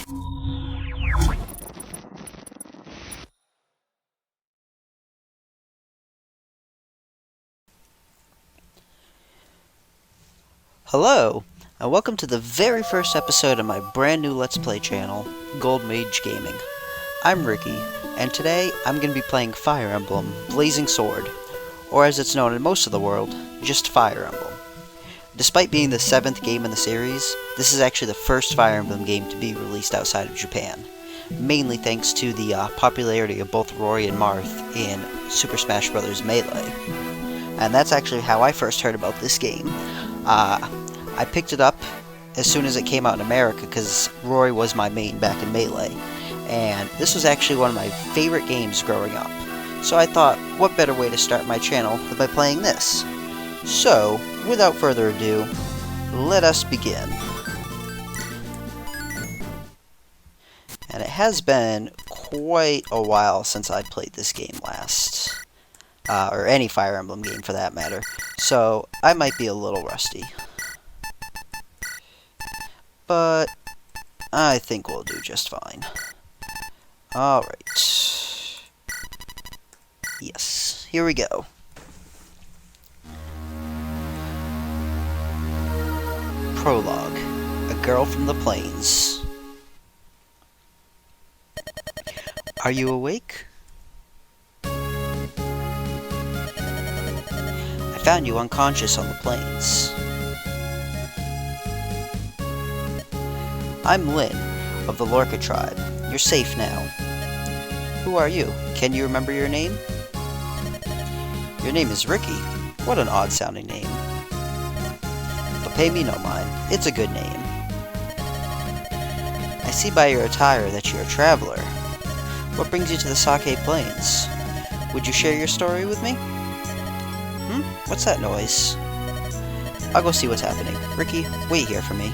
Hello, and welcome to the very first episode of my brand new Let's Play channel, Gold Mage Gaming. I'm Ricky, and today I'm going to be playing Fire Emblem Blazing Sword, or as it's known in most of the world, just Fire Emblem. Despite being the 7th game in the series, this is actually the first Fire Emblem game to be released outside of Japan, mainly thanks to the popularity of both Rory and Marth in Super Smash Bros. Melee. And that's actually how I first heard about this game. I picked it up as soon as it came out in America because Rory was my main back in Melee, and this was actually one of my favorite games growing up. So I thought, what better way to start my channel than by playing this? So, without further ado, let us begin. And it has been quite a while since I played this game last. Or any Fire Emblem game for that matter. So, I might be a little rusty. But I think we'll do just fine. Alright. Yes, here we go. Prologue. A girl from the plains. Are you awake? I found you unconscious on the plains. I'm Lyn, of the Lorca tribe. You're safe now. Who are you? Can you remember your name? Your name is Ricky. What an odd-sounding name. But pay me no mind. It's a good name. I see by your attire that you're a traveler. What brings you to the Sake Plains? Would you share your story with me? What's that noise? I'll go see what's happening. Ricky, wait here for me.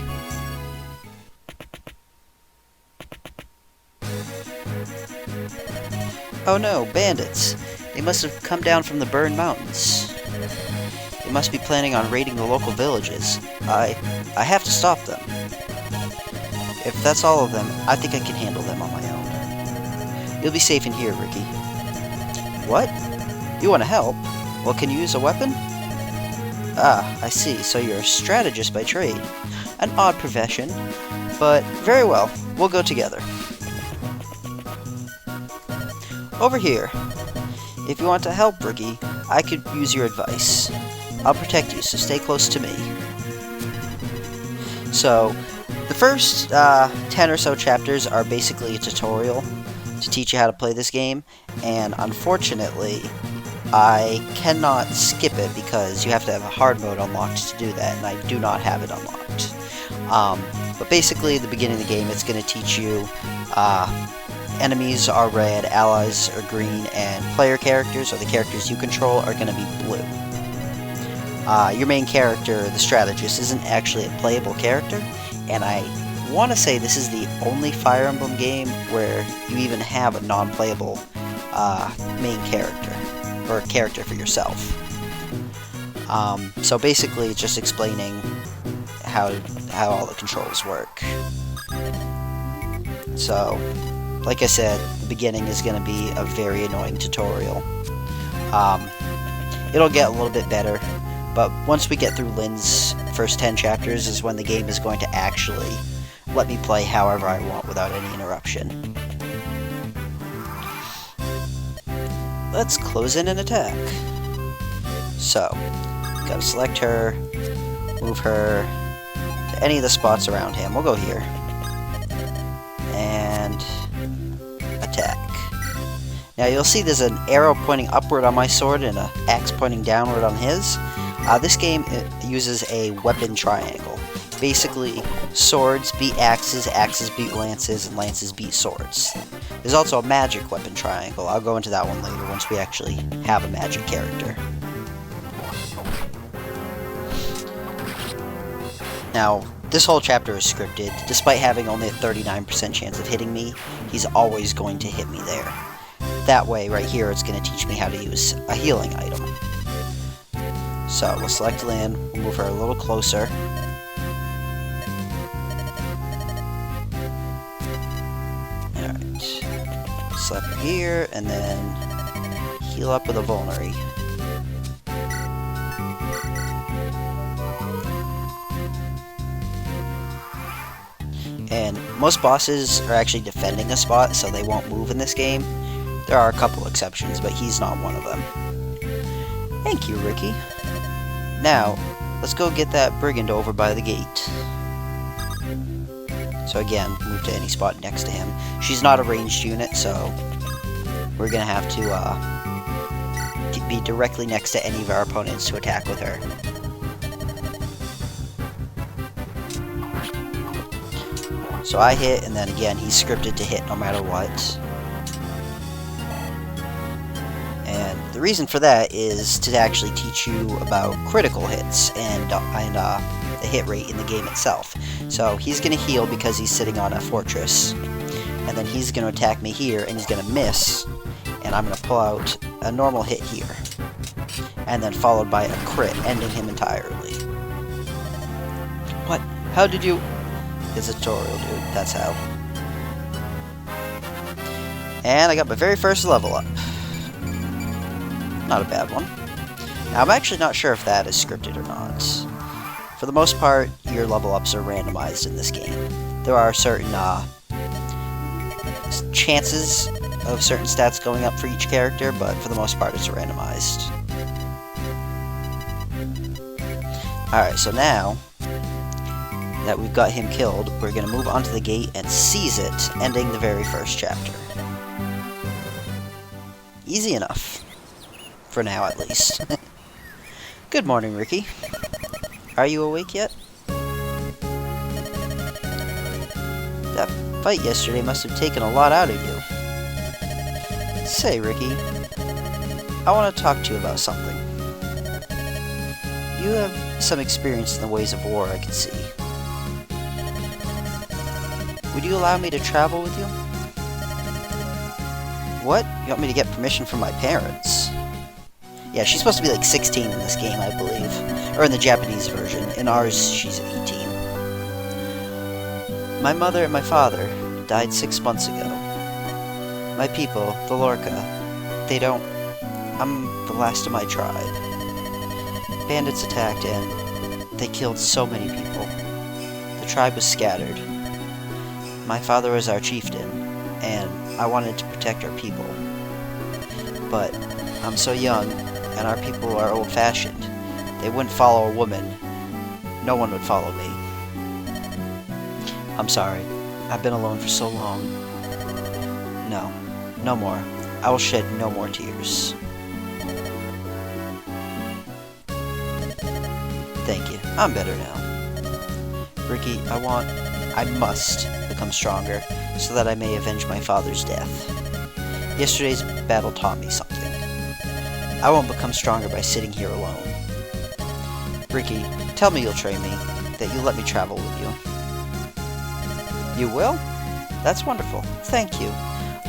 Oh no, bandits! They must have come down from the burned mountains. They must be planning on raiding the local villages. I have to stop them. If that's all of them, I think I can handle them on my own. You'll be safe in here, Ricky. What? You want to help? Well, can you use a weapon? Ah, I see, so you're a strategist by trade. An odd profession, but very well, we'll go together. Over here. If you want to help, Ricky, I could use your advice. I'll protect you, so stay close to me. So, the first 10 or so chapters are basically a tutorial to teach you how to play this game, and unfortunately, I cannot skip it because you have to have a hard mode unlocked to do that, and I do not have it unlocked. But basically, at the beginning of the game, it's going to teach you enemies are red, allies are green, and player characters, or the characters you control, are going to be blue. Your main character, the strategist, isn't actually a playable character, and I want to say this is the only Fire Emblem game where you even have a non-playable main character, or a character for yourself. So basically, it's just explaining how all the controls work. So, like I said, the beginning is going to be a very annoying tutorial. It'll get a little bit better, but once we get through Lyn's first 10 chapters is when the game is going to actually let me play however I want without any interruption. Let's close in and attack. So, gotta select her, move her to any of the spots around him. We'll go here. And attack. Now you'll see there's an arrow pointing upward on my sword and an axe pointing downward on his. This game uses a weapon triangle. Basically, swords beat axes, axes beat lances, and lances beat swords. There's also a magic weapon triangle. I'll go into that one later once we actually have a magic character. Now, this whole chapter is scripted. Despite having only a 39% chance of hitting me, he's always going to hit me there. That way, right here, it's going to teach me how to use a healing item. So, we'll select Lyn, we'll move her a little closer. Slap her here, and then heal up with a vulnerary. And most bosses are actually defending a spot, so they won't move in this game. There are a couple exceptions, but he's not one of them. Thank you, Ricky. Now, let's go get that brigand over by the gate. So again, move to any spot next to him. She's not a ranged unit, so we're gonna have to be directly next to any of our opponents to attack with her. So I hit, and then again, he's scripted to hit no matter what. And the reason for that is to actually teach you about critical hits and the hit rate in the game itself. So he's going to heal because he's sitting on a fortress. And then he's going to attack me here, and he's going to miss. And I'm going to pull out a normal hit here. And then followed by a crit, ending him entirely. What? How did you... It's a tutorial, dude. That's how. And I got my very first level up. Not a bad one. Now, I'm actually not sure if that is scripted or not. For the most part, your level ups are randomized in this game. There are certain chances of certain stats going up for each character, but for the most part, it's randomized. Alright, so now that we've got him killed, we're going to move onto the gate and seize it, ending the very first chapter. Easy enough. For now, at least. Good morning, Ricky. Are you awake yet? That fight yesterday must have taken a lot out of you. Say, Ricky, I want to talk to you about something. You have some experience in the ways of war, I can see. Would you allow me to travel with you? What? You want me to get permission from my parents? Yeah, she's supposed to be like 16 in this game, I believe. Or in the Japanese version. In ours, she's 18. My mother and my father died 6 months ago. My people, the Lorca, they don't... I'm the last of my tribe. Bandits attacked and they killed so many people. The tribe was scattered. My father was our chieftain, and I wanted to protect our people. But I'm so young, and our people are old-fashioned. They wouldn't follow a woman. No one would follow me. I'm sorry. I've been alone for so long. No. No more. I will shed no more tears. Thank you. I'm better now. Ricky, I must become stronger, so that I may avenge my father's death. Yesterday's battle taught me something. I won't become stronger by sitting here alone. Ricky, tell me you'll train me, that you'll let me travel with you. You will? That's wonderful. Thank you.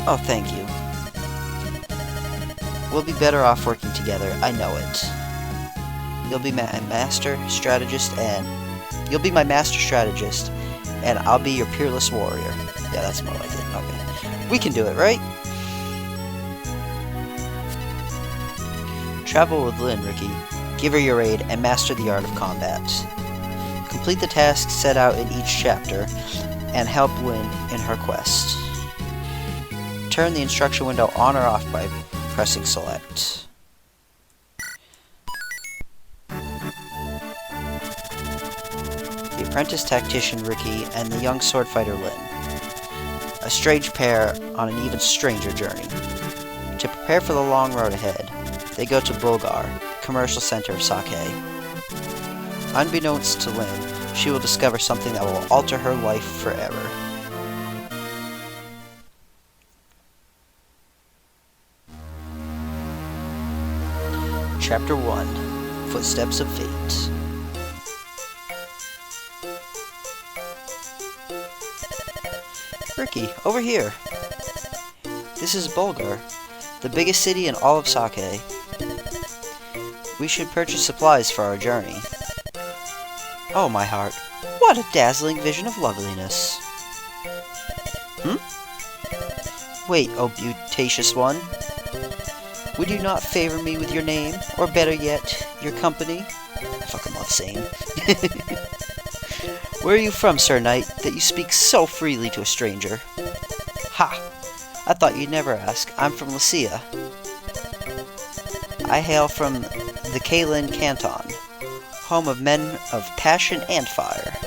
Oh, thank you. We'll be better off working together, I know it. You'll be my master strategist, and I'll be your peerless warrior. Yeah, that's more like it. Okay. We can do it, right? Travel with Lynn, Ricky. Give her your aid and master the art of combat. Complete the tasks set out in each chapter and help Lynn in her quest. Turn the instruction window on or off by pressing select. The apprentice tactician Ricky and the young sword fighter Lynn. A strange pair on an even stranger journey. To prepare for the long road ahead, they go to Bulgar, commercial center of Sake. Unbeknownst to Lynn, she will discover something that will alter her life forever. Chapter 1, Footsteps of Fate. Ricky, over here. This is Bulgar, the biggest city in all of Sake. We should purchase supplies for our journey. Oh, my heart, what a dazzling vision of loveliness. Wait, oh beautacious one. Would you not favor me with your name, or better yet, your company? I fucking love Sane. Where are you from, Sir Knight, that you speak so freely to a stranger? Ha! I thought you'd never ask. I'm from Lycia. I hail from the Kalen Canton, home of men of passion and fire.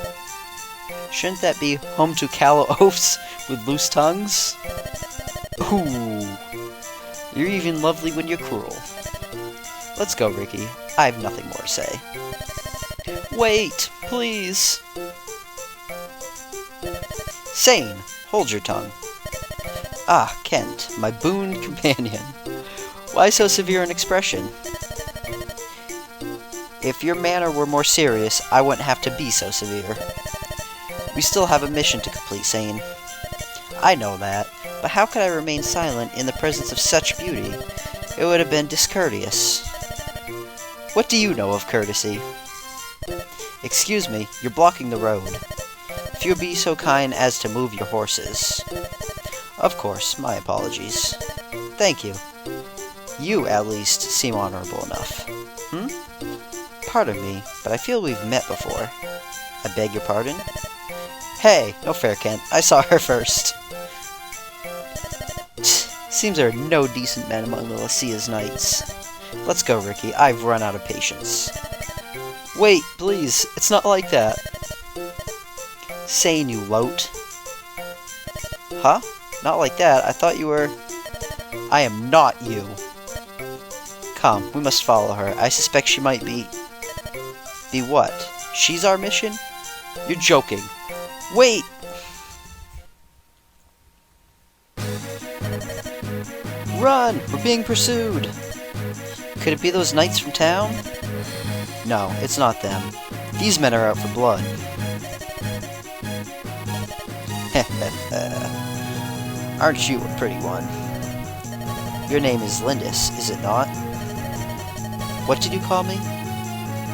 Shouldn't that be home to callow oafs with loose tongues? Ooh, you're even lovely when you're cruel. Let's go, Ricky. I have nothing more to say. Wait, please. Sane, hold your tongue. Ah, Kent, my boon companion. Why so severe an expression? If your manner were more serious, I wouldn't have to be so severe. We still have a mission to complete, Sane. I know that, but how could I remain silent in the presence of such beauty? It would have been discourteous. What do you know of courtesy? Excuse me, you're blocking the road. If you'll be so kind as to move your horses. Of course, my apologies. Thank you. You, at least, seem honorable enough. Pardon me, but I feel we've met before. I beg your pardon? Hey, no fair, Kent. I saw her first. Seems there are no decent men among the Lycia's knights. Let's go, Ricky. I've run out of patience. Wait, please. It's not like that. Sane, you lout. Huh? Not like that. I thought you were... I am not you. Come, we must follow her. I suspect she might be... Be what? She's our mission? You're joking. Wait! Run! We're being pursued! Could it be those knights from town? No, it's not them. These men are out for blood. Aren't you a pretty one? Your name is Lyndis, is it not? What did you call me?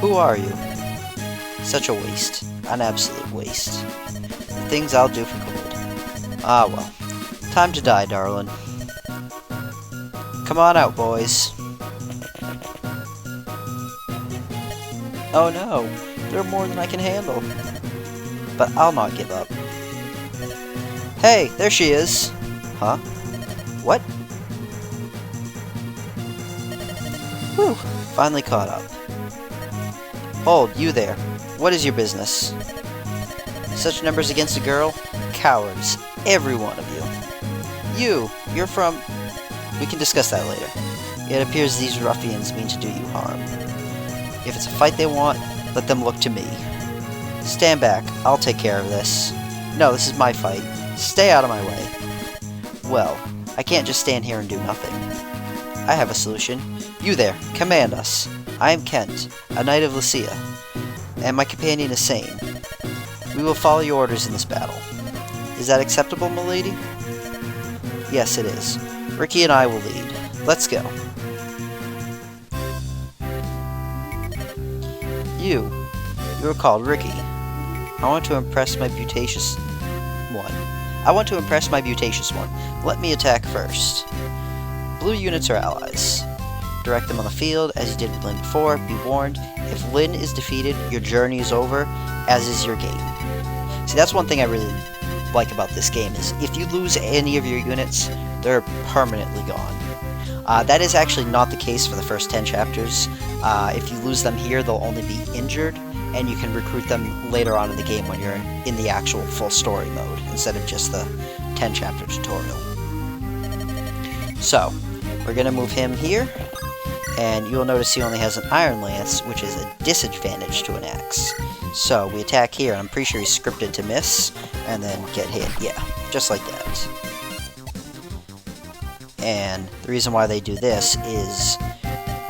Who are you? Such a waste. An absolute waste. The things I'll do for gold. Ah, well. Time to die, darling. Come on out, boys. Oh no, there are more than I can handle. But I'll not give up. Hey, there she is. Huh? What? Whew, finally caught up. Hold, you there. What is your business? Such numbers against a girl? Cowards. Every one of you. You're from... We can discuss that later. It appears these ruffians mean to do you harm. If it's a fight they want, let them look to me. Stand back. I'll take care of this. No, this is my fight. Stay out of my way. Well, I can't just stand here and do nothing. I have a solution. You there, command us. I am Kent, a knight of Lycia, and my companion is Sane. We will follow your orders in this battle. Is that acceptable, milady? Yes, it is. Ricky and I will lead. Let's go. You are called Ricky. I want to impress my beautacious one. Let me attack first. Blue units are allies. Direct them on the field, as you did with Lynn before. Be warned, if Lynn is defeated, your journey is over, as is your game. See, that's one thing I really like about this game, is if you lose any of your units, they're permanently gone. That is actually not the case for the first 10 chapters. If you lose them here, they'll only be injured, and you can recruit them later on in the game when you're in the actual full story mode, instead of just the 10 chapter tutorial. So, we're going to move him here, and you'll notice he only has an Iron Lance, which is a disadvantage to an axe. So, we attack here, and I'm pretty sure he's scripted to miss, and then get hit. Yeah, just like that. And the reason why they do this is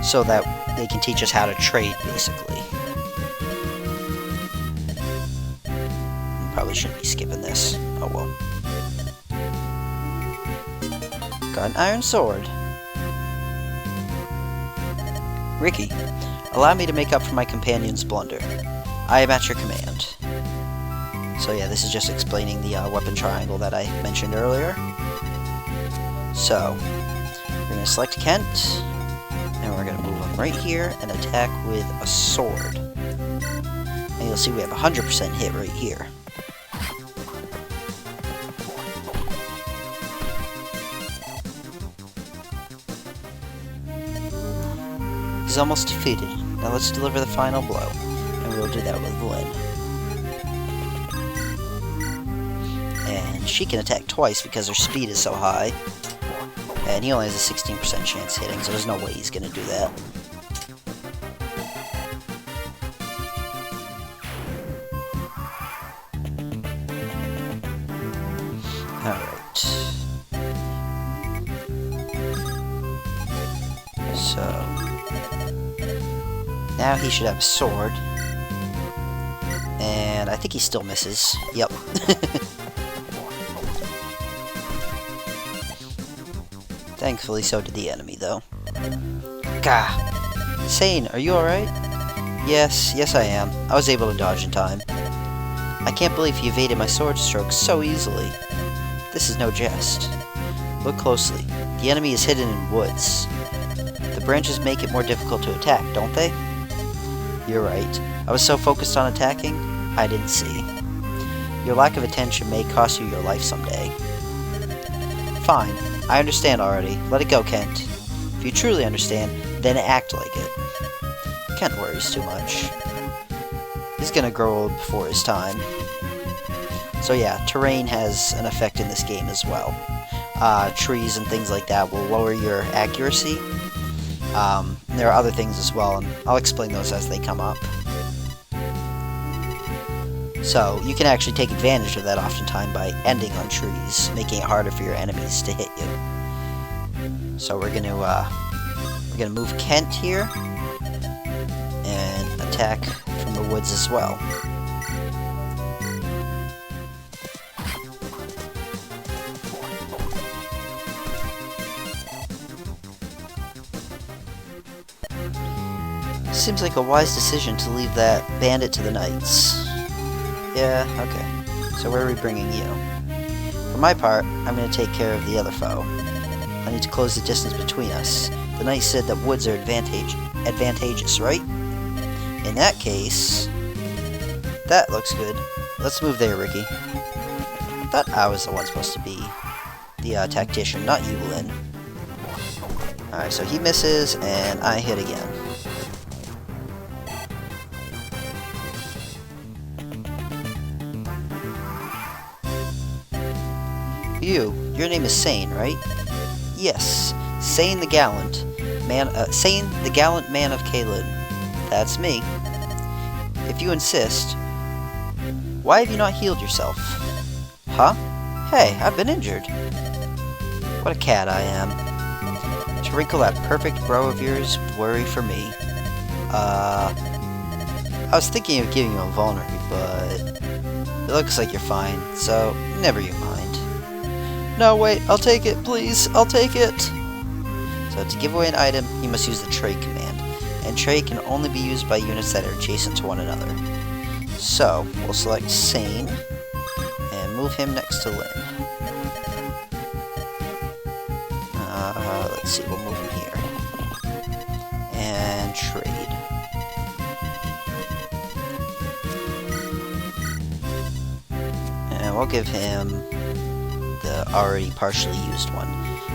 so that they can teach us how to trade, basically. Probably shouldn't be skipping this. Oh well. Got an iron sword. Ricky, allow me to make up for my companion's blunder. I am at your command. So yeah, this is just explaining the weapon triangle that I mentioned earlier. So, we're going to select Kent, and we're going to move him right here and attack with a sword. And you'll see we have 100% hit right here. He's almost defeated. Now let's deliver the final blow, and we'll do that with Lyn. And she can attack twice because her speed is so high. And he only has a 16% chance hitting, so there's no way he's going to do that. Alright. So... now he should have a sword. And I think he still misses. Yep. Thankfully, so did the enemy, though. Gah! Sane, are you alright? Yes I am. I was able to dodge in time. I can't believe he evaded my sword strokes so easily. This is no jest. Look closely. The enemy is hidden in woods. The branches make it more difficult to attack, don't they? You're right. I was so focused on attacking, I didn't see. Your lack of attention may cost you your life someday. Fine. I understand already. Let it go, Kent. If you truly understand, then act like it. Kent worries too much. He's gonna grow old before his time. So yeah, terrain has an effect in this game as well. Trees and things like that will lower your accuracy. There are other things as well, and I'll explain those as they come up. So, you can actually take advantage of that oftentimes by ending on trees, making it harder for your enemies to hit you. So we're gonna move Kent here, and attack from the woods as well. Seems like a wise decision to leave that bandit to the knights. Yeah, okay. So where are we bringing you? For my part, I'm going to take care of the other foe. I need to close the distance between us. The knight said that woods are advantageous, right? In that case... that looks good. Let's move there, Ricky. I thought I was the one supposed to be the tactician, not you, Lyn. Alright, so he misses, and I hit again. Your name is Sane, right? Yes, Sane the Gallant man. Sane the Gallant Man of Caelid. That's me. If you insist, why have you not healed yourself? Huh? Hey, I've been injured. What a cat I am. To wrinkle that perfect brow of yours would worry for me. I was thinking of giving you a vulnerary, but it looks like you're fine, so never you mind. No, wait, I'll take it, please, I'll take it! So to give away an item, you must use the trade command, and trade can only be used by units that are adjacent to one another. So, we'll select Sane, and move him next to Lyn. Let's see, we'll move him here. And trade. And we'll give him the already partially used one.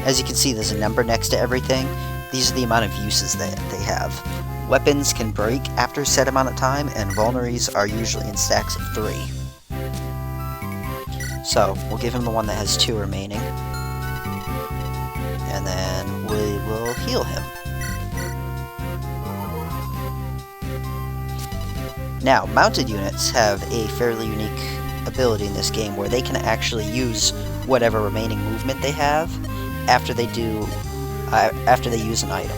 As you can see, there's a number next to everything. These are the amount of uses that they have. Weapons can break after a set amount of time, and vulneraries are usually in stacks of 3. So, we'll give him the one that has 2 remaining. And then we will heal him. Now, mounted units have a fairly unique ability in this game where they can actually use whatever remaining movement they have after they use an item.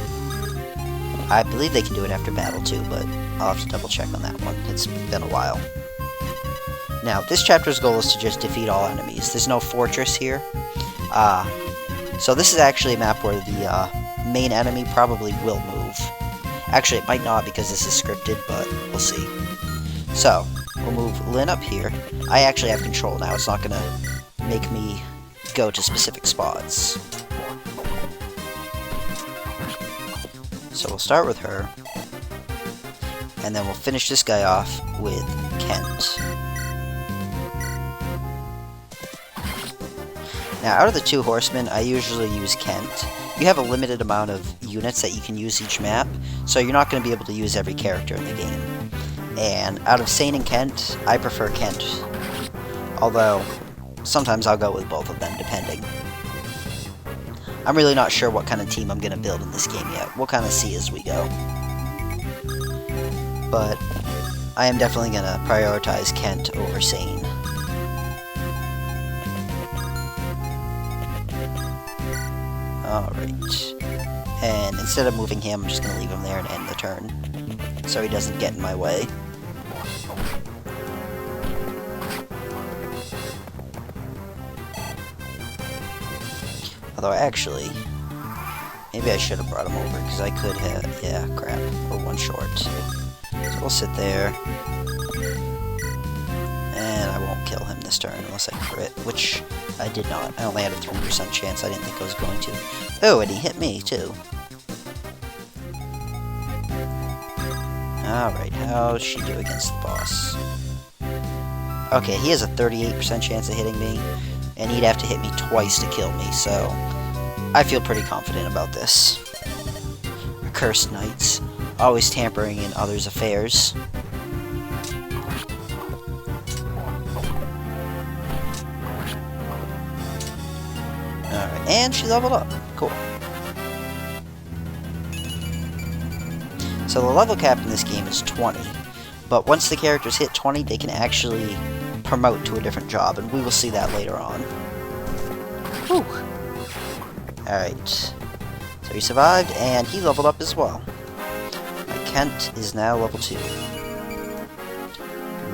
I believe they can do it after battle too, but I'll have to double check on that one. It's been a while. Now, this chapter's goal is to just defeat all enemies. There's no fortress here. So this is actually a map where the main enemy probably will move. Actually, it might not because this is scripted, but we'll see. So, we'll move Lyn up here. I actually have control now. It's not going to make me go to specific spots. So we'll start with her, and then we'll finish this guy off with Kent. Now, out of the two horsemen, I usually use Kent. You have a limited amount of units that you can use each map, so you're not going to be able to use every character in the game. And out of Sane and Kent, I prefer Kent. Although, sometimes I'll go with both of them, depending. I'm really not sure what kind of team I'm going to build in this game yet. We'll kind of see as we go. But I am definitely going to prioritize Kent over Sane. Alright. And instead of moving him, I'm just going to leave him there and end the turn, so he doesn't get in my way. Although, actually, maybe I should have brought him over, because I could have... Yeah, crap. We're one short. So we'll sit there. And I won't kill him this turn, unless I crit, which I did not. I only had a 3% chance. I didn't think I was going to. Oh, and he hit me, too. Alright, how's she do against the boss? Okay, he has a 38% chance of hitting me, and he'd have to hit me twice to kill me, so I feel pretty confident about this. Accursed knights, always tampering in others' affairs. Alright, and she leveled up. Cool. So the level cap in this game is 20, but once the characters hit 20, they can actually promote to a different job, and we will see that later on. Whew. Alright. So he survived, and he leveled up as well. My Kent is now level 2.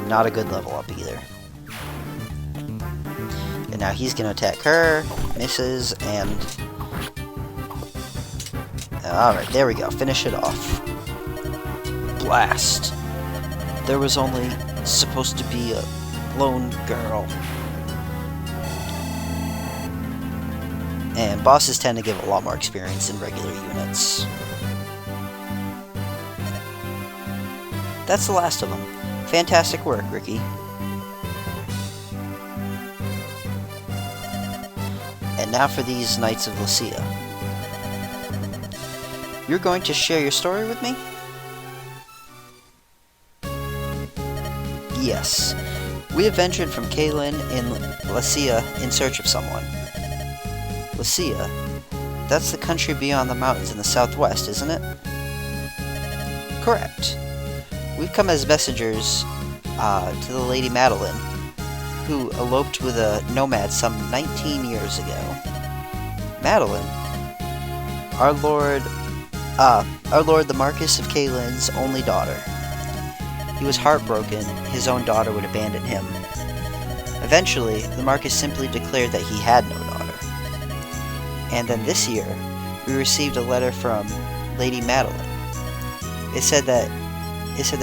Not a good level up either. And now he's going to attack her, misses, and... Alright, there we go. Finish it off. Blast. There was only supposed to be a lone girl. And bosses tend to give a lot more experience than regular units. That's the last of them. Fantastic work, Ricky. And now for these Knights of Lycia. You're going to share your story with me? Yes. We have ventured from Caelin in Lycia in search of someone. Lycia? That's the country beyond the mountains in the southwest, isn't it? Correct. We've come as messengers to the Lady Madeline, who eloped with a nomad some 19 years ago. Madeline? Our Lord the Marquis of Caelin's only daughter. He was heartbroken his own daughter would abandon him. Eventually, the Marquis simply declared that he had no daughter. And then this year, we received a letter from Lady Madeline. It said that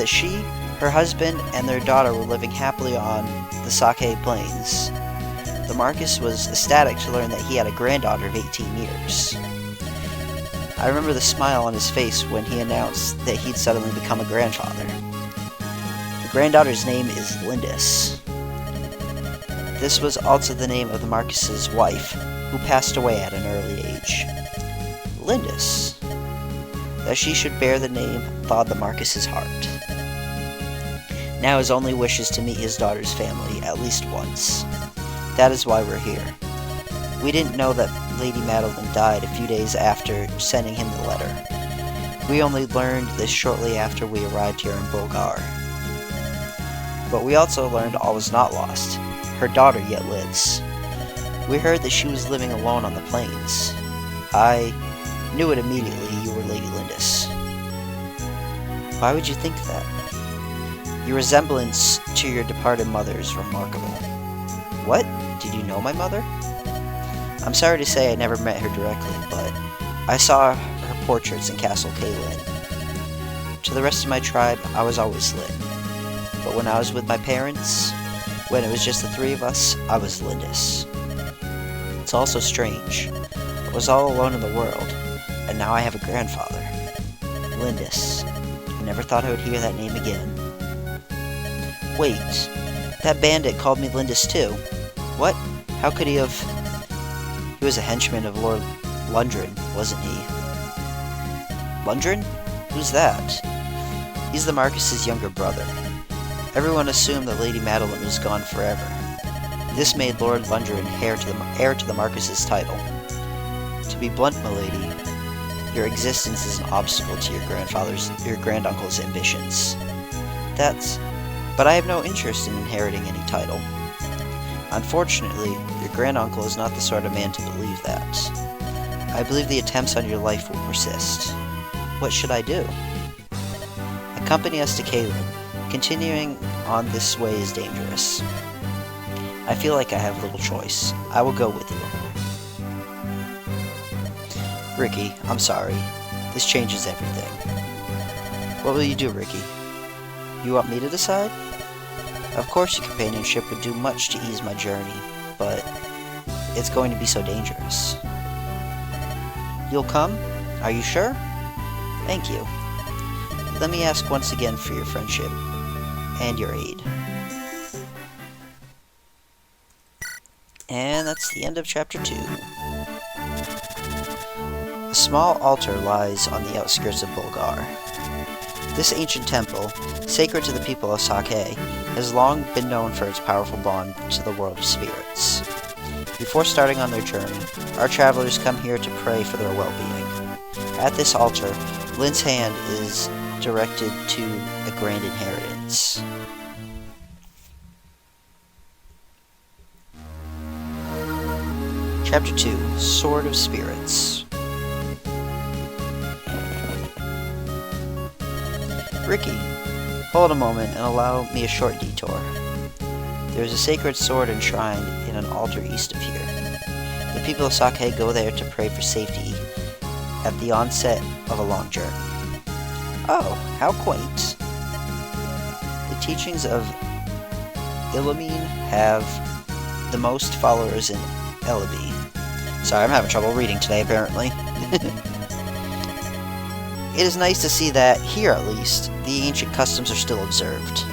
she, her husband, and their daughter were living happily on the Sake Plains. The Marquis was ecstatic to learn that he had a granddaughter of 18 years. I remember the smile on his face when he announced that he'd suddenly become a grandfather. The granddaughter's name is Lyndis. This was also the name of the Marquis's wife, who passed away at an early age. Lyndis. That she should bear the name thawed the Marquis's heart. Now his only wish is to meet his daughter's family at least once. That is why we're here. We didn't know that Lady Madeline died a few days after sending him the letter. We only learned this shortly after we arrived here in Bulgar. But we also learned all was not lost. Her daughter yet lives. We heard that she was living alone on the plains. I knew it immediately you were Lady Lyndis. Why would you think that? Your resemblance to your departed mother is remarkable. What? Did you know my mother? I'm sorry to say I never met her directly, but I saw her portraits in Castle Caelin. To the rest of my tribe, I was always Lyn. But when I was with my parents, when it was just the three of us, I was Lyndis. It's also strange. I was all alone in the world, and now I have a grandfather. Lyndis. Never thought I would hear that name again. Wait, that bandit called me Lyndis too. What? How could he have... He was a henchman of Lord Lundgren, wasn't he? Lundgren? Who's that? He's the Marcus's younger brother. Everyone assumed that Lady Madeline was gone forever. This made Lord Lundgren heir to the Marcus's title. To be blunt, milady, your existence is an obstacle to your granduncle's ambitions. But I have no interest in inheriting any title. Unfortunately, your granduncle is not the sort of man to believe that. I believe the attempts on your life will persist. What should I do? Accompany us to Caleb. Continuing on this way is dangerous. I feel like I have little choice. I will go with you. Ricky, I'm sorry. This changes everything. What will you do, Ricky? You want me to decide? Of course your companionship would do much to ease my journey, but it's going to be so dangerous. You'll come? Are you sure? Thank you. Let me ask once again for your friendship and your aid. And that's the end of Chapter 2. A small altar lies on the outskirts of Bulgar. This ancient temple, sacred to the people of Sake, has long been known for its powerful bond to the world of spirits. Before starting on their journey, our travelers come here to pray for their well-being. At this altar, Lynn's hand is directed to a grand inheritance. Chapter 2, Sword of Spirits. Ricky, hold a moment and allow me a short detour. There is a sacred sword enshrined in an altar east of here. The people of Sake go there to pray for safety at the onset of a long journey. Oh, how quaint. The teachings of Illumin have the most followers in Elibi. Sorry, I'm having trouble reading today, apparently. It is nice to see that, here at least, the ancient customs are still observed.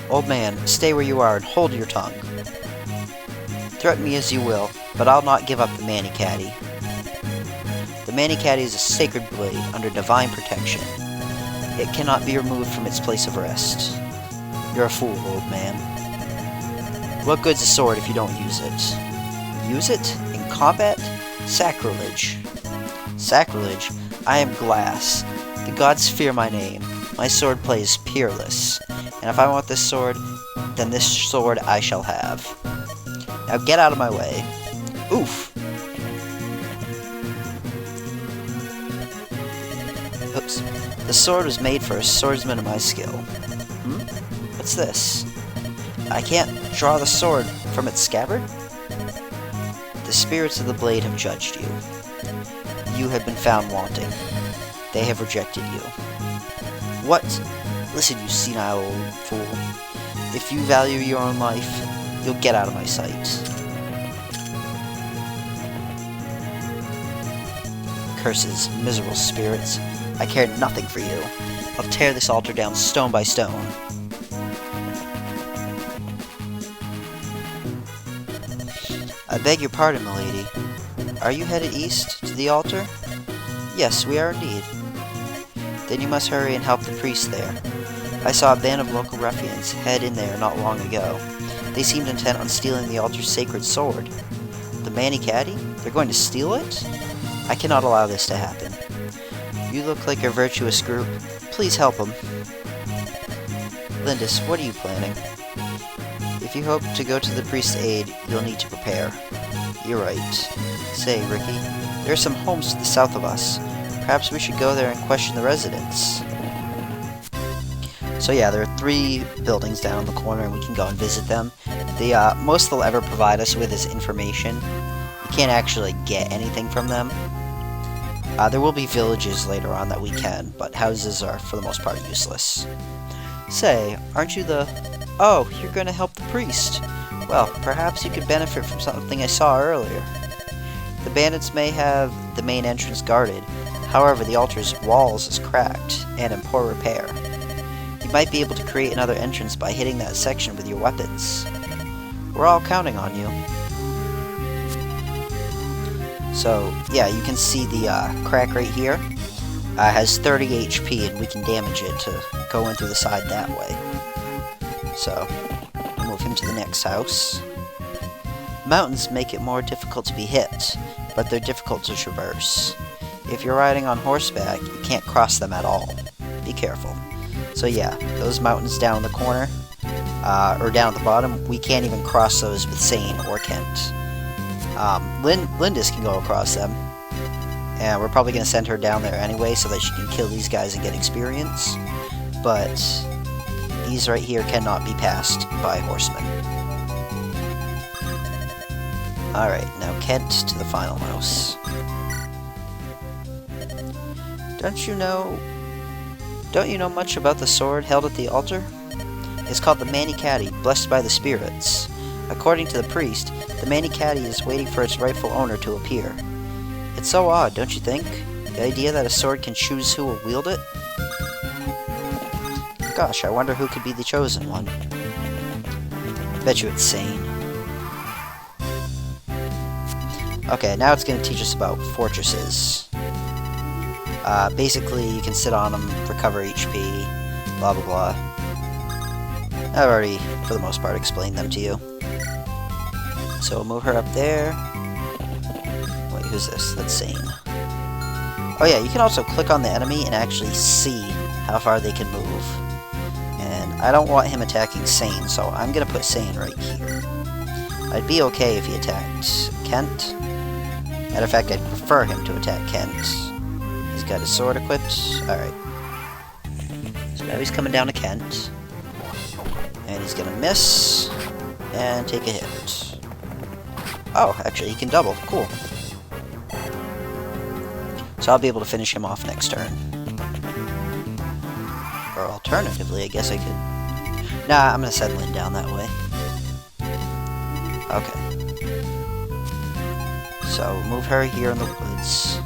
Old man, stay where you are and hold your tongue. Threaten me as you will, but I'll not give up the Mani-Caddy. The Mani-Caddy is a sacred blade under divine protection. It cannot be removed from its place of rest. You're a fool, old man. What good's a sword if you don't use it? Use it? In combat? Sacrilege. Sacrilege? I am glass. The gods fear my name. My sword play is peerless. And if I want this sword, then this sword I shall have. Now get out of my way. Oof! Oops. The sword was made for a swordsman of my skill. What's this? I can't draw the sword from its scabbard? The spirits of the blade have judged you. You have been found wanting. They have rejected you. What? Listen, you senile old fool. If you value your own life, you'll get out of my sight. Curses, miserable spirits. I care nothing for you. I'll tear this altar down stone by stone. I beg your pardon, milady. Are you headed east to the altar? Yes, we are indeed. Then you must hurry and help the priest there. I saw a band of local ruffians head in there not long ago. They seemed intent on stealing the altar's sacred sword. The Mani-Caddy? They're going to steal it? I cannot allow this to happen. You look like a virtuous group. Please help them. Lyndis, what are you planning? If you hope to go to the priest's aid, you'll need to prepare. You're right. Say, Ricky, there are some homes to the south of us. Perhaps we should go there and question the residents. So yeah, there are 3 buildings down in the corner and we can go and visit them. The most they'll ever provide us with is information. You can't actually get anything from them. There will be villages later on that we can, but houses are for the most part useless. Say, aren't you the... Oh, you're going to help the priest. Well, perhaps you could benefit from something I saw earlier. The bandits may have the main entrance guarded, however the altar's walls is cracked and in poor repair. You might be able to create another entrance by hitting that section with your weapons. We're all counting on you. So, yeah, you can see the crack right here. Has 30 HP and we can damage it to go in through the side that way. So, move him to the next house. Mountains make it more difficult to be hit, but they're difficult to traverse. If you're riding on horseback, you can't cross them at all. Be careful. So yeah, those mountains down in the corner, or down at the bottom, we can't even cross those with Sane or Kent. Lyndis can go across them, and we're probably going to send her down there anyway so that she can kill these guys and get experience, but these right here cannot be passed by horsemen. Alright, now Kent to the final house. Don't you know much about the sword held at the altar? It's called the Manicati, blessed by the spirits. According to the priest, the Manicati is waiting for its rightful owner to appear. It's so odd, don't you think? The idea that a sword can choose who will wield it? Gosh, I wonder who could be the chosen one. Bet you it's Sane. Okay, now it's going to teach us about fortresses. Basically, you can sit on them, recover HP, blah blah blah. I've already, for the most part, explained them to you. So we'll move her up there. Wait, who's this? That's Sane. Oh yeah, you can also click on the enemy and actually see how far they can move. And I don't want him attacking Sane, so I'm going to put Sane right here. I'd be okay if he attacked Kent. Matter of fact, I'd prefer him to attack Kent. He's got his sword equipped. Alright. So now he's coming down to Kent. And he's gonna miss. And take a hit. Oh, actually, he can double. Cool. So I'll be able to finish him off next turn. Or alternatively, I guess I could... Nah, I'm gonna send Lynn down that way. Okay. So, move her here in the woods.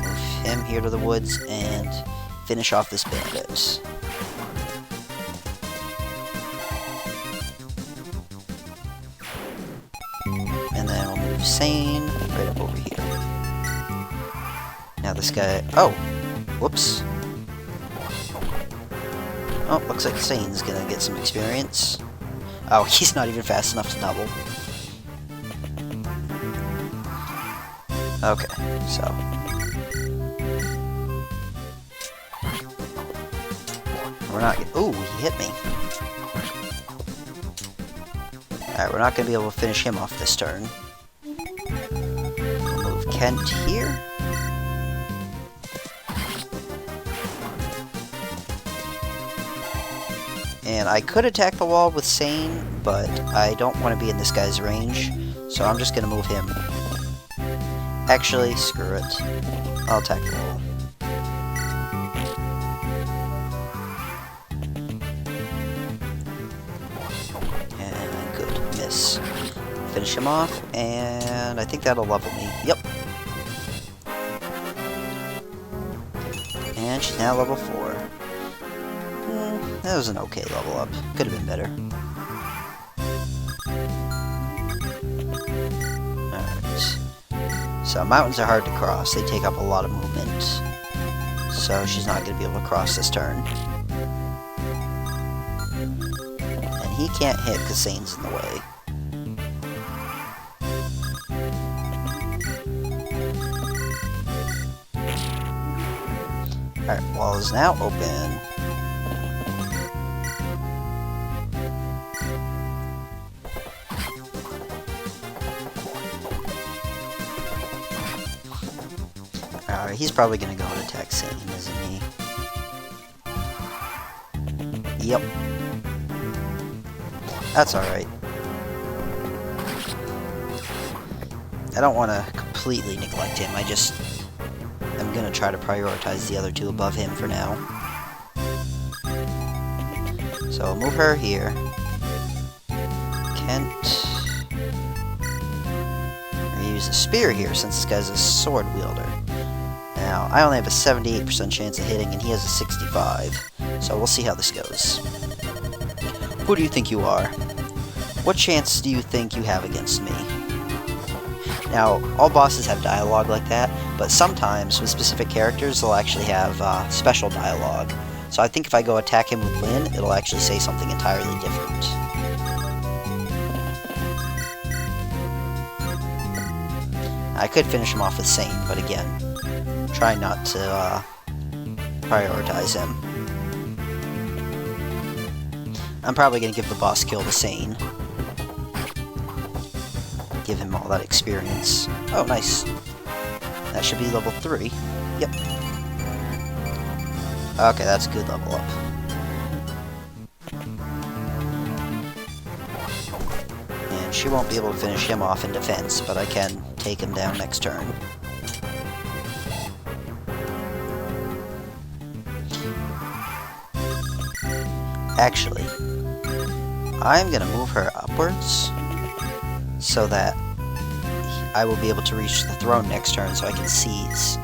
Move him here to the woods, and finish off this bandit. And then we'll move Sane right up over here. Now this guy... Oh! Whoops. Oh, looks like Sane's gonna get some experience. Oh, he's not even fast enough to double. Okay, so... We're not... Ooh, he hit me. Alright, we're not going to be able to finish him off this turn. We'll move Kent here. And I could attack the wall with Sane, but I don't want to be in this guy's range, so I'm just going to move him. Actually, screw it. I'll attack the wall. And good. Miss. Finish him off, and I think that'll level me. Yep. And she's now level 4. That was an okay level up. Could have been better. Alright. So mountains are hard to cross. They take up a lot of movement. So she's not going to be able to cross this turn. And he can't hit because Sane's in the way. Alright, wall is now open. Alright, he's probably gonna go and attack Sane, isn't he? Yep. That's alright. I don't want to completely neglect him, I'm gonna try to prioritize the other two above him for now. So I'll move her here. Kent. Are use a spear here since this guy's a sword wielder. Now, I only have a 78% chance of hitting, and he has a 65. So we'll see how this goes. Who do you think you are? What chance do you think you have against me? Now, all bosses have dialogue like that, but sometimes with specific characters they'll actually have special dialogue. So I think if I go attack him with Lyn, it'll actually say something entirely different. I could finish him off with Sane, but again, try not to prioritize him. I'm probably going to give the boss kill to Sane. Give him all that experience. Oh, nice. That should be level 3. Yep. Okay, that's a good level up. And she won't be able to finish him off in defense, but I can take him down next turn. Actually, I'm gonna move her upwards so that I will be able to reach the throne next turn so I can seize.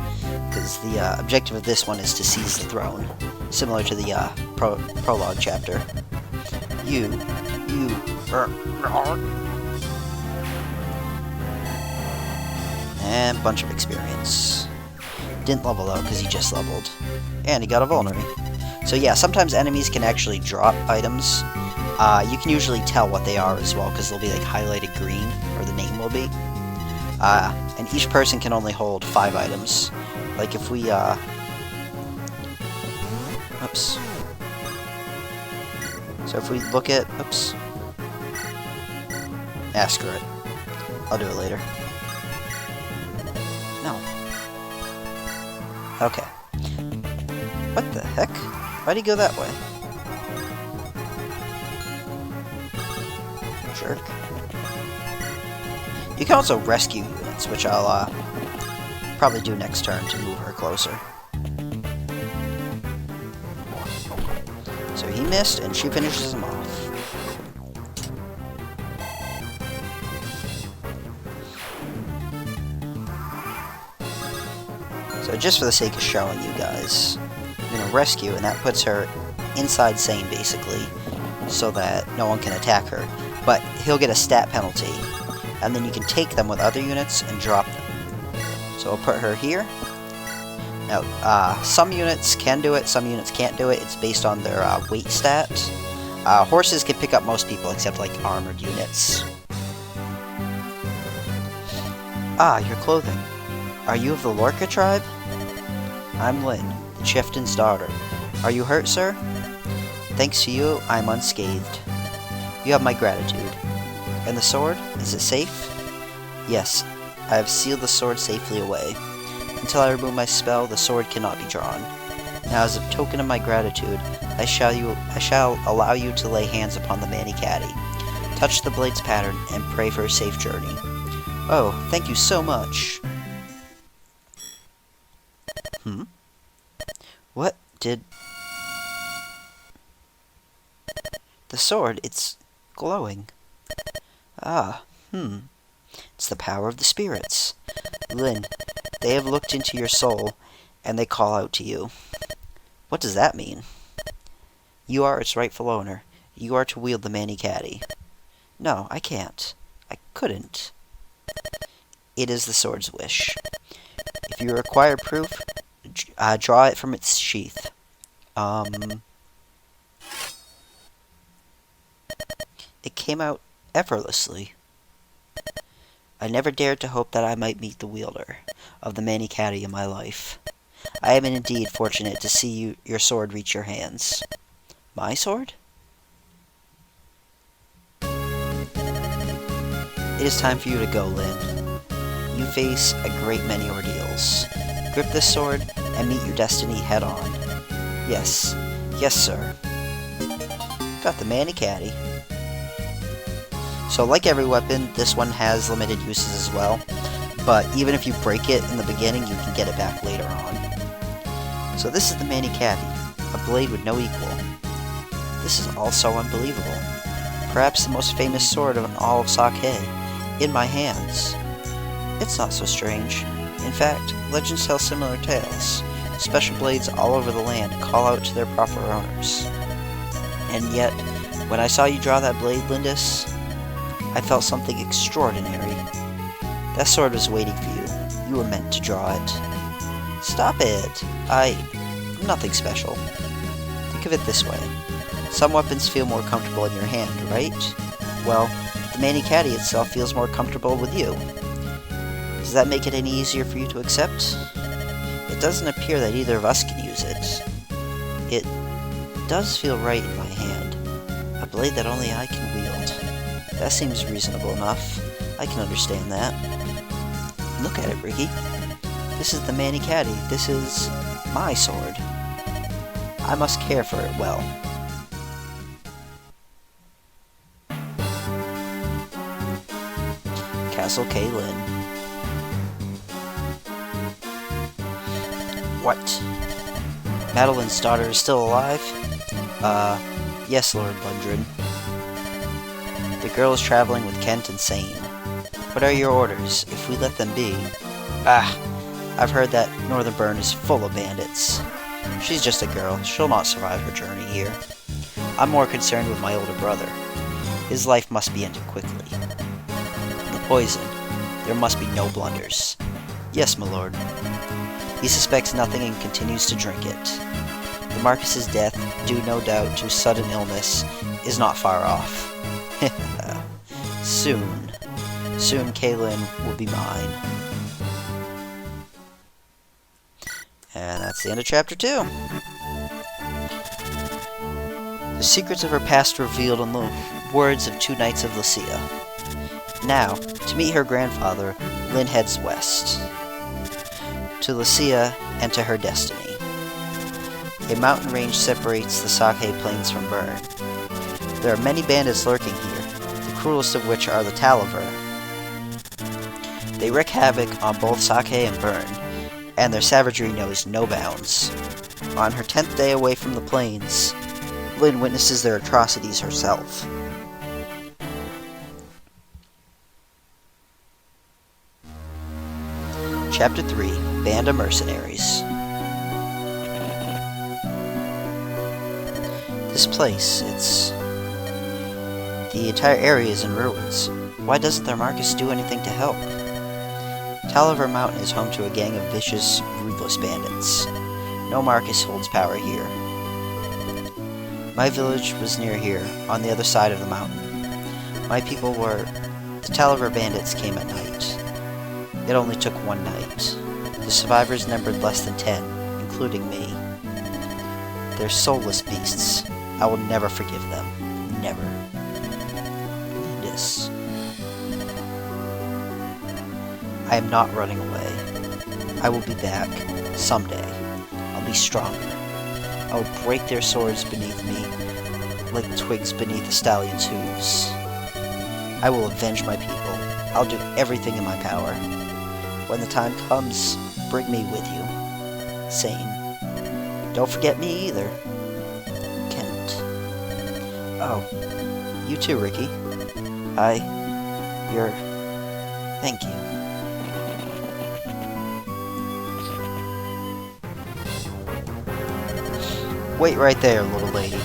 Because the objective of this one is to seize the throne, similar to the prologue chapter. And a bunch of experience. Didn't level though, because he just leveled. And he got a vulnerary. So yeah, sometimes enemies can actually drop items. You can usually tell what they are as well, because they'll be like highlighted green, or the name will be. And each person can only hold 5 items. Like if we, oops. So if we look at, oops. Screw it. I'll do it later. No. Okay. What the heck? Why'd he go that way? Jerk. You can also rescue units, which I'll probably do next turn to move her closer. So he missed, and she finishes him off. So just for the sake of showing you guys, I'm going to rescue, and that puts her inside Sane, basically, so that no one can attack her. But he'll get a stat penalty, and then you can take them with other units and drop them. So we'll put her here. Now, some units can do it, some units can't do it. It's based on their weight stat. Horses can pick up most people, except like armored units. Ah, your clothing. Are you of the Lorca tribe? I'm Lyn, the chieftain's daughter. Are you hurt, sir? Thanks to you, I'm unscathed. You have my gratitude. And the sword? Is it safe? Yes, I have sealed the sword safely away. Until I remove my spell, the sword cannot be drawn. Now, as a token of my gratitude, I shall allow you to lay hands upon the Manicaddy. Touch the blade's pattern and pray for a safe journey. Oh, thank you so much. What did... The sword, it's glowing. It's the power of the spirits. Lyn, they have looked into your soul, and they call out to you. What does that mean? You are its rightful owner. You are to wield the Manicaddy. No, I can't. I couldn't. It is the sword's wish. If you require proof, draw it from its sheath. It came out effortlessly. I never dared to hope that I might meet the wielder of the Manicaddy in my life. I am indeed fortunate to see your sword reach your hands. My sword? It is time for you to go, Lyn. You face a great many ordeals. Grip this sword and meet your destiny head-on. Yes. Yes, sir. Got the Manicaddy. So like every weapon, this one has limited uses as well, but even if you break it in the beginning, you can get it back later on. So this is the Manicaddy, a blade with no equal. This is all so unbelievable. Perhaps the most famous sword in all of Sake, in my hands. It's not so strange. In fact, legends tell similar tales. Special blades all over the land call out to their proper owners. And yet, when I saw you draw that blade, Lyndis, I felt something extraordinary. That sword was waiting for you. You were meant to draw it. Stop it! Nothing special. Think of it this way. Some weapons feel more comfortable in your hand, right? Well, the Mani-Caddy itself feels more comfortable with you. Does that make it any easier for you to accept? It doesn't appear that either of us can use it. It does feel right in my hand. A blade that only I can wield. That seems reasonable enough. I can understand that. Look at it, Ricky. This is the Mani-Caddy. This is my sword. I must care for it well. Castle Kaylin. What? Madeline's daughter is still alive? Yes, Lord Lundgren. The girl is traveling with Kent and Sane. What are your orders, if we let them be? I've heard that Northern Burn is full of bandits. She's just a girl. She'll not survive her journey here. I'm more concerned with my older brother. His life must be ended quickly. The poison. There must be no blunders. Yes, my lord. He suspects nothing and continues to drink it. The Marcus's death, due no doubt to sudden illness, is not far off. Soon Kaylin will be mine. And that's the end of Chapter 2. The secrets of her past revealed in the words of two knights of Lycia. Now, to meet her grandfather, Lynn heads west, to Lycia and to her destiny. A mountain range separates the Sake Plains from Bern. There are many bandits lurking here, the cruelest of which are the Talaver. They wreak havoc on both Sake and Bern, and their savagery knows no bounds. On her 10th day away from the plains, Lynn witnesses their atrocities herself. Chapter 3, Band of Mercenaries. This place, the entire area is in ruins. Why doesn't their Marcus do anything to help? Talaver Mountain is home to a gang of vicious, ruthless bandits. No Marcus holds power here. My village was near here, on the other side of the mountain. My people were... The Talaver bandits came at night. It only took one night. The survivors numbered less than 10, including me. They're soulless beasts. I will never forgive them. Never. Lyndis. I am not running away. I will be back. Someday. I'll be stronger. I will break their swords beneath me, like twigs beneath a stallion's hooves. I will avenge my people. I'll do everything in my power. When the time comes, bring me with you. Sane. Don't forget me either. Kent. Oh, you too, Ricky. Thank you. Wait right there, little lady.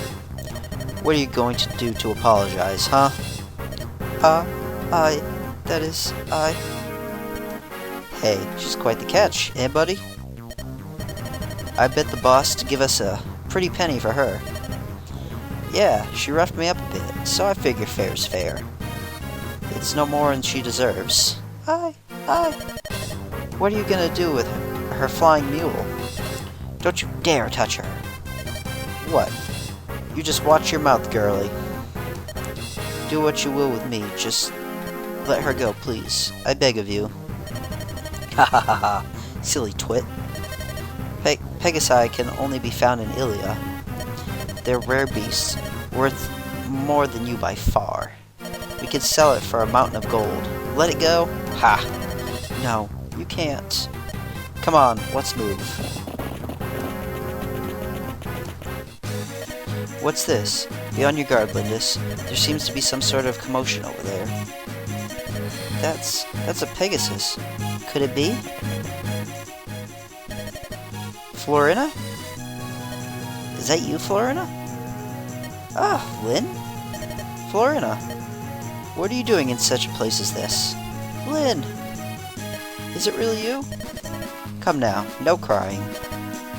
What are you going to do to apologize, huh? Hey, she's quite the catch, eh, buddy? I bet the boss to give us a pretty penny for her. Yeah, she roughed me up a bit, so I figure fair's fair. It's no more than she deserves. What are you gonna do with her flying mule? Don't you dare touch her. What? You just watch your mouth, girlie. Do what you will with me, just let her go, please. I beg of you. Ha ha ha ha, silly twit. Pegasi can only be found in Ilia. They're rare beasts, worth more than you by far. We could sell it for a mountain of gold. Let it go? Ha! No, you can't. Come on, let's move. What's this? Be on your guard, Lyndis. There seems to be some sort of commotion over there. That's a Pegasus. Could it be? Florina? Is that you, Florina? Ah, Lynn? Florina, what are you doing in such a place as this? Lynn! Is it really you? Come now, no crying.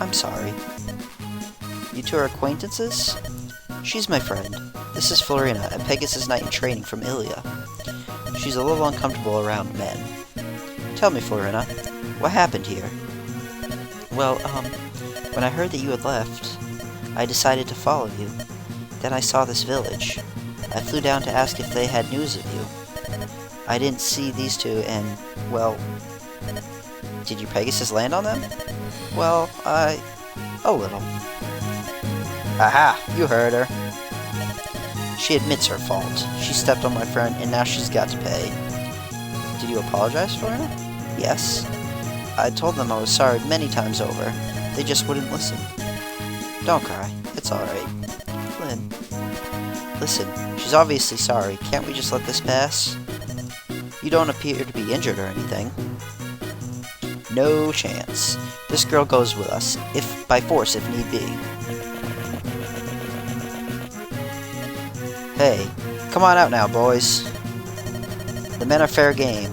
I'm sorry. You two are acquaintances? She's my friend. This is Florina, a Pegasus Knight in training from Ilia. She's a little uncomfortable around men. Tell me, Florina, what happened here? Well, when I heard that you had left, I decided to follow you. Then I saw this village. I flew down to ask if they had news of you. I didn't see these two and, well... Did your Pegasus land on them? Well, a little. Aha! You heard her. She admits her fault. She stepped on my friend, and now she's got to pay. Did you apologize for her? Yes. I told them I was sorry many times over. They just wouldn't listen. Don't cry. It's alright. Lynn. Listen, she's obviously sorry. Can't we just let this pass? You don't appear to be injured or anything. No chance. This girl goes with us, if by force if need be. Hey, come on out now, boys. The men are fair game,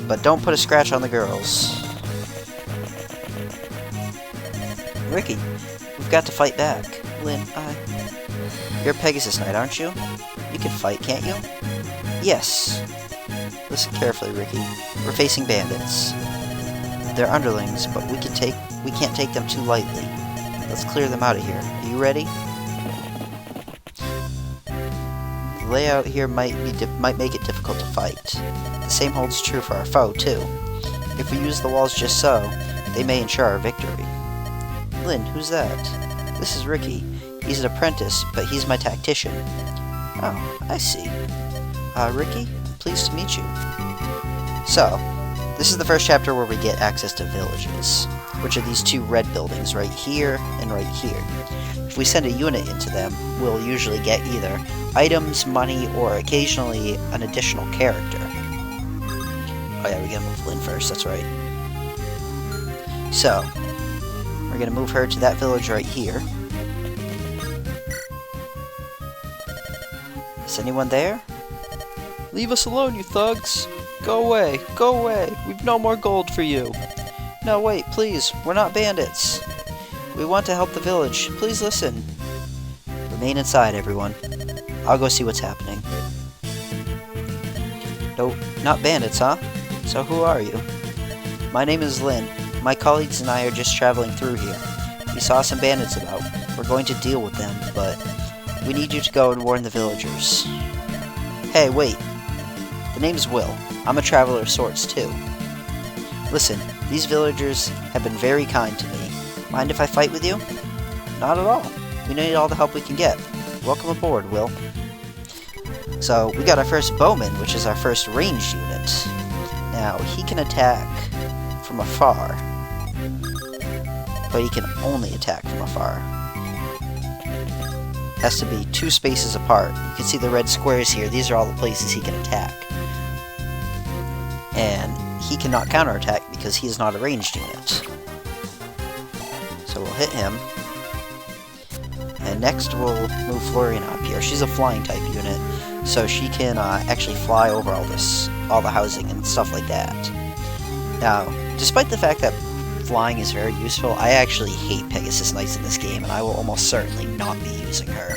but don't put a scratch on the girls. Ricky, we've got to fight back. Lynn, You're a Pegasus Knight, aren't you? You can fight, can't you? Yes. Listen carefully, Ricky. We're facing bandits. They're underlings, but we can't take them too lightly. Let's clear them out of here. Are you ready? The layout here might make it difficult to fight. The same holds true for our foe, too. If we use the walls just so, they may ensure our victory. Lynn, who's that? This is Ricky. He's an apprentice, but he's my tactician. Oh, I see. Ricky, pleased to meet you. So, this is the first chapter where we get access to villages, which are these two red buildings right here and right here. If we send a unit into them, we'll usually get either items, money, or occasionally an additional character. Oh yeah, we gotta move Lynn first, that's right. So, we're gonna move her to that village right here. Is anyone there? Leave us alone, you thugs! Go away! Go away! We've no more gold for you! No, wait, please! We're not bandits! We want to help the village. Please listen! Remain inside, everyone. I'll go see what's happening. No, not bandits, huh? So who are you? My name is Lynn. My colleagues and I are just traveling through here. We saw some bandits about. We're going to deal with them, but we need you to go and warn the villagers. Hey, wait. The name's Will. I'm a traveler of sorts, too. Listen, these villagers have been very kind to me. Mind if I fight with you? Not at all. We need all the help we can get. Welcome aboard, Will. So, we got our first bowman, which is our first ranged unit. Now, he can attack from afar, but he can only attack from afar. Has to be 2 spaces apart. You can see the red squares here. These are all the places he can attack. And he cannot counterattack because he is not a ranged unit. So we'll hit him. And next we'll move Florina up here. She's a flying type unit, so she can actually fly over all the housing and stuff like that. Now, despite the fact that flying is very useful, I actually hate Pegasus Knights in this game, and I will almost certainly not be using her.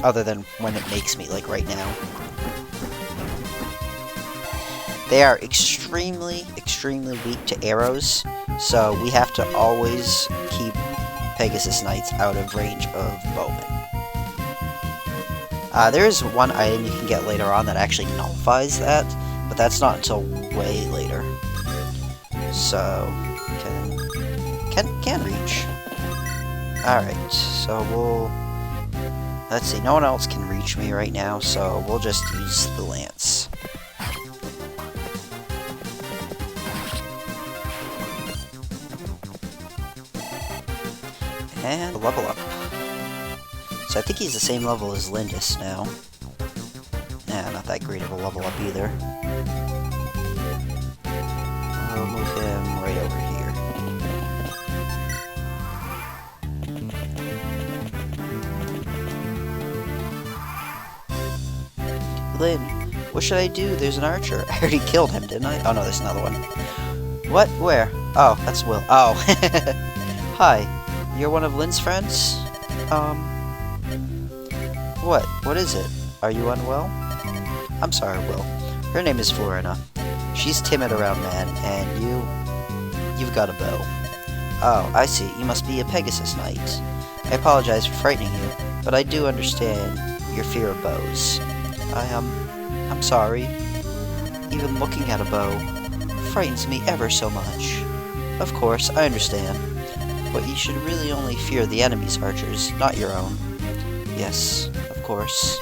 Other than when it makes me, like right now. They are extremely, extremely weak to arrows, so we have to always keep Pegasus Knights out of range of bowmen. There is one item you can get later on that actually nullifies that, but that's not until way later. So, can reach. Alright, so we'll... Let's see, no one else can reach me right now, so we'll just use the lance. And level up. So I think he's the same level as Lyndis now. Nah, not that great of a level up either. I'll move him right over here. Lynn, what should I do? There's an archer. I already killed him, didn't I? Oh no, there's another one. What? Where? Oh, that's Will. Oh. Hi. You're one of Lynn's friends? What? What is it? Are you unwell? I'm sorry, Will. Her name is Florina. She's timid around men, and you've got a bow. Oh, I see. You must be a Pegasus Knight. I apologize for frightening you, but I do understand your fear of bows. I'm sorry. Even looking at a bow frightens me ever so much. Of course, I understand. But you should really only fear the enemy's archers, not your own. Yes, of course.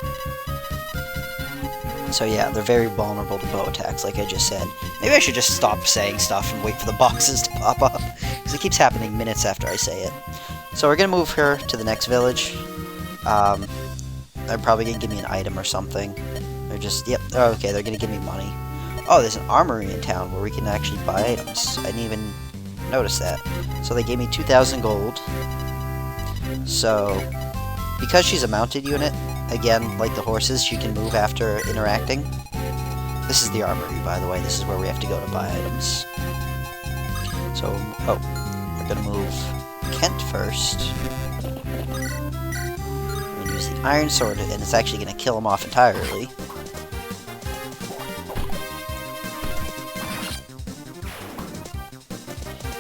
So yeah, they're very vulnerable to bow attacks, like I just said. Maybe I should just stop saying stuff and wait for the boxes to pop up, because it keeps happening minutes after I say it. So we're going to move her to the next village. They're probably going to give me an item or something. They're just, yep, okay, they're going to give me money. Oh, there's an armory in town where we can actually buy items. I didn't even notice that. So they gave me 2,000 gold. So, because she's a mounted unit, again, like the horses, she can move after interacting. This is the armory, by the way. This is where we have to go to buy items. So, oh, we're going to move Kent first. We're going to use the iron sword, and it's actually going to kill him off entirely.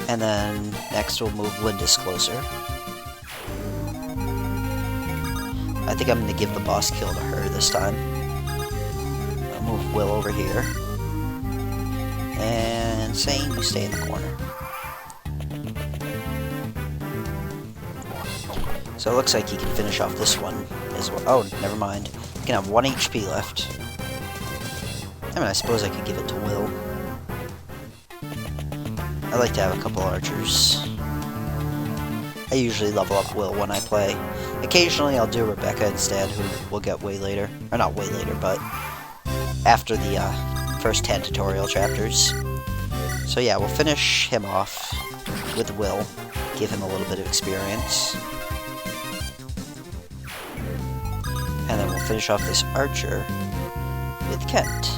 And then next we'll move Lyndis closer. I think I'm going to give the boss kill to her this time. I'll move Will over here. And Sane, you stay in the corner. So it looks like he can finish off this one as well. Oh, never mind. He can have 1 HP left. I mean, I suppose I could give it to Will. I like to have a couple archers. I usually level up Will when I play. Occasionally I'll do Rebecca instead, who we'll get way later. Or not way later, but after the first 10 tutorial chapters. So yeah, we'll finish him off with Will. Give him a little bit of experience. And then we'll finish off this archer with Kent.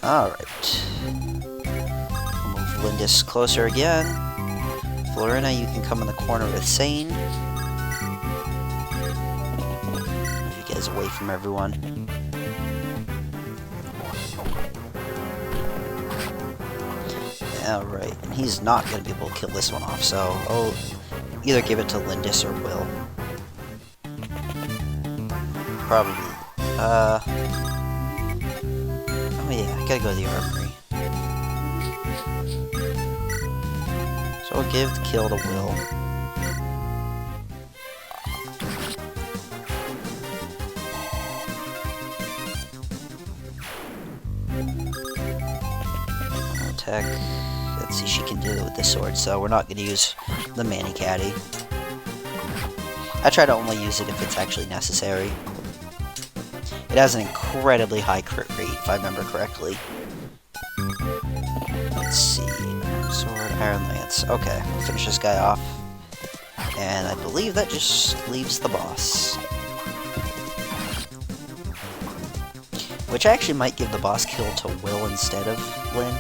Alright. We'll move Lyndis closer again. Florina, you can come in the corner with Sane. Move you guys away from everyone. Alright, and he's not going to be able to kill this one off, so I'll either give it to Lyndis or Will. Probably. Oh yeah, I gotta go to the armory. So I'll give the kill to Will. Attack. Let's see, she can do it with this sword, so we're not gonna use the Mani Caddy. I try to only use it if it's actually necessary. It has an incredibly high crit rate, if I remember correctly. Let's see. Iron Sword, Iron Lance. Okay, we'll finish this guy off. And I believe that just leaves the boss. Which I actually might give the boss kill to Will instead of Lynn.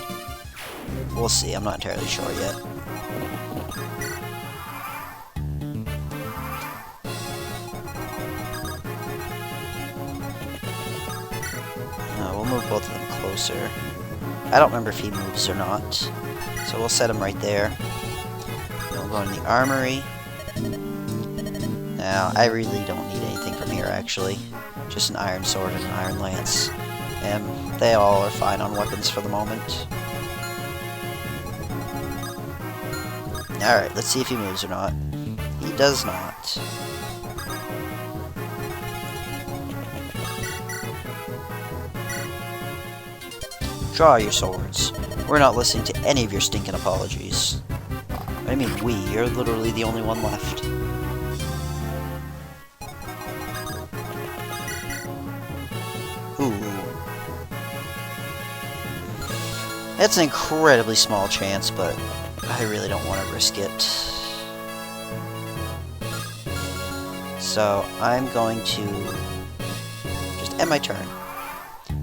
We'll see, I'm not entirely sure yet. We'll move both of them closer. I don't remember if he moves or not. So we'll set him right there. Then we'll go into the armory. Now, I really don't need anything from here, actually. Just an iron sword and an iron lance. And they all are fine on weapons for the moment. Alright, let's see if he moves or not. He does not. Draw your swords. We're not listening to any of your stinking apologies. I mean we, you're literally the only one left. Ooh. That's an incredibly small chance, but I really don't want to risk it. So, I'm going to just end my turn.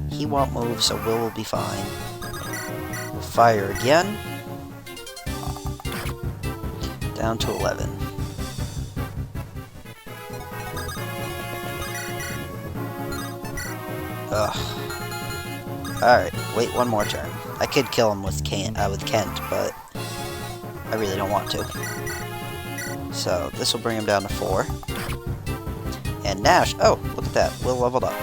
He won't move, so will be fine. We'll fire again. Down to 11. Ugh. Alright, wait one more turn. I could kill him with Kent, but I really don't want to. So, this will bring him down to 4. And Nash, oh, look at that, Will leveled up.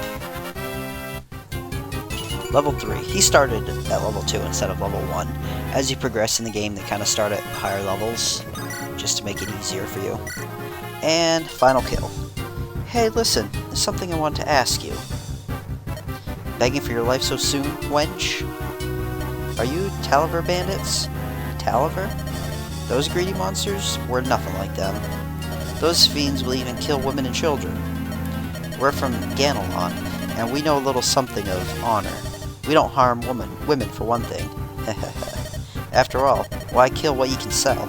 Level 3. He started at level 2 instead of level 1. As you progress in the game, they kind of start at higher levels, just to make it easier for you. And final kill. Hey, listen, there's something I want to ask you. Begging for your life so soon, wench? Are you Taliver bandits? Taliver? Those greedy monsters? We're nothing like them. Those fiends will even kill women and children. We're from Ganelon, and we know a little something of honor. We don't harm women for one thing. After all, why kill what you can sell?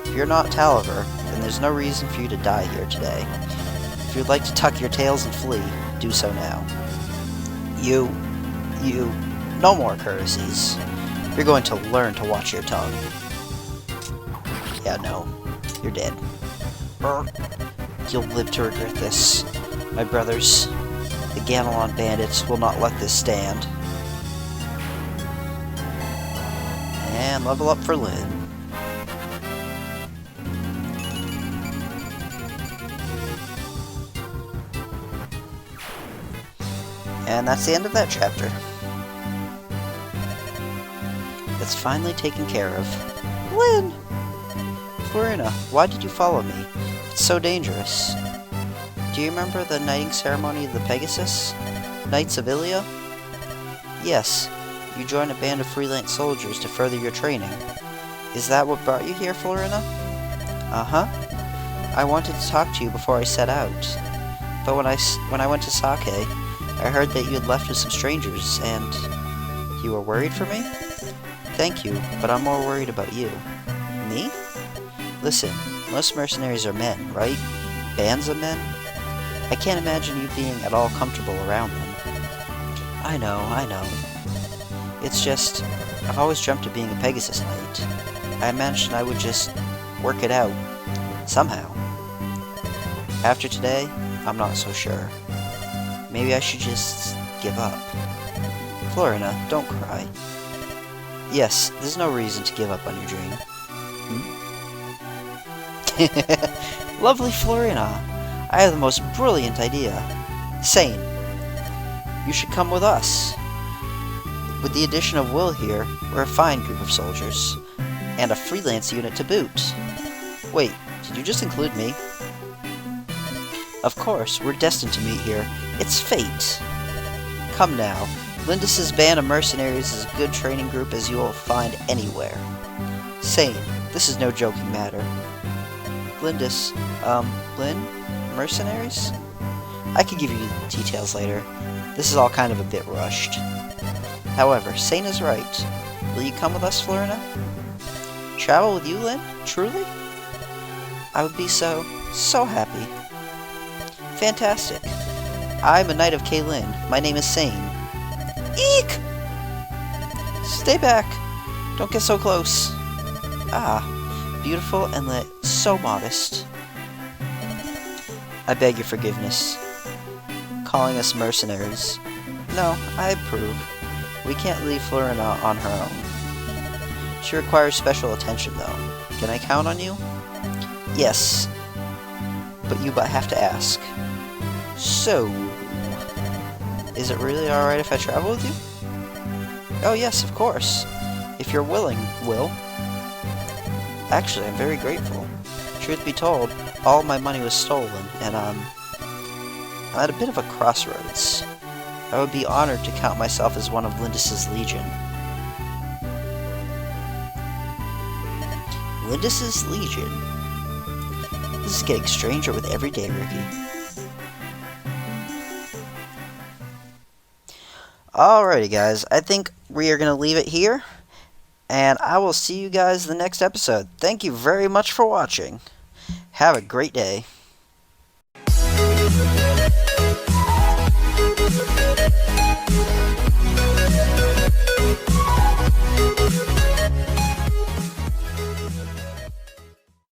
If you're not Taliver, then there's no reason for you to die here today. If you'd like to tuck your tails and flee, do so now. You, no more courtesies. You're going to learn to watch your tongue. Yeah, no, you're dead. You'll live to regret this, my brothers. The Ganelon bandits will not let this stand. And level up for Lyn. And that's the end of that chapter. It's finally taken care of. Lyn! Florina, why did you follow me? It's so dangerous. Do you remember the knighting ceremony of the Pegasus? Knights of Ilia? Yes, you joined a band of freelance soldiers to further your training. Is that what brought you here, Florina? Uh-huh. I wanted to talk to you before I set out. But when I went to Sake, I heard that you had left with some strangers, and you were worried for me? Thank you, but I'm more worried about you. Me? Listen, most mercenaries are men, right? Bands of men? I can't imagine you being at all comfortable around them. I know. It's just, I've always dreamt of being a Pegasus Knight. I imagined I would just work it out. Somehow. After today, I'm not so sure. Maybe I should just give up. Florina, don't cry. Yes, there's no reason to give up on your dream. Lovely Florina, I have the most brilliant idea. Sane, you should come with us. With the addition of Will here, we're a fine group of soldiers. And a freelance unit to boot. Wait, did you just include me? Of course, we're destined to meet here. It's fate. Come now. Lyndis' band of mercenaries is a good training group as you will find anywhere. Sane, this is no joking matter. Lyndis, Lyn? Mercenaries? I could give you details later. This is all kind of a bit rushed. However, Sane is right. Will you come with us, Florina? Travel with you, Lyn? Truly? I would be so happy. Fantastic. I'm a Knight of Kaylin. My name is Sane. Eek! Stay back. Don't get so close. Ah, beautiful and so modest. I beg your forgiveness. Calling us mercenaries. No, I approve. We can't leave Florina on her own. She requires special attention, though. Can I count on you? Yes. But you have to ask. So, is it really alright if I travel with you? Oh yes, of course. If you're willing, Will. Actually, I'm very grateful. Truth be told, all my money was stolen, and I'm at a bit of a crossroads. I would be honored to count myself as one of Lyndis' legion. Lyndis' legion? This is getting stranger with every day, Ricky. Alrighty, guys. I think we are going to leave it here. And I will see you guys in the next episode. Thank you very much for watching. Have a great day.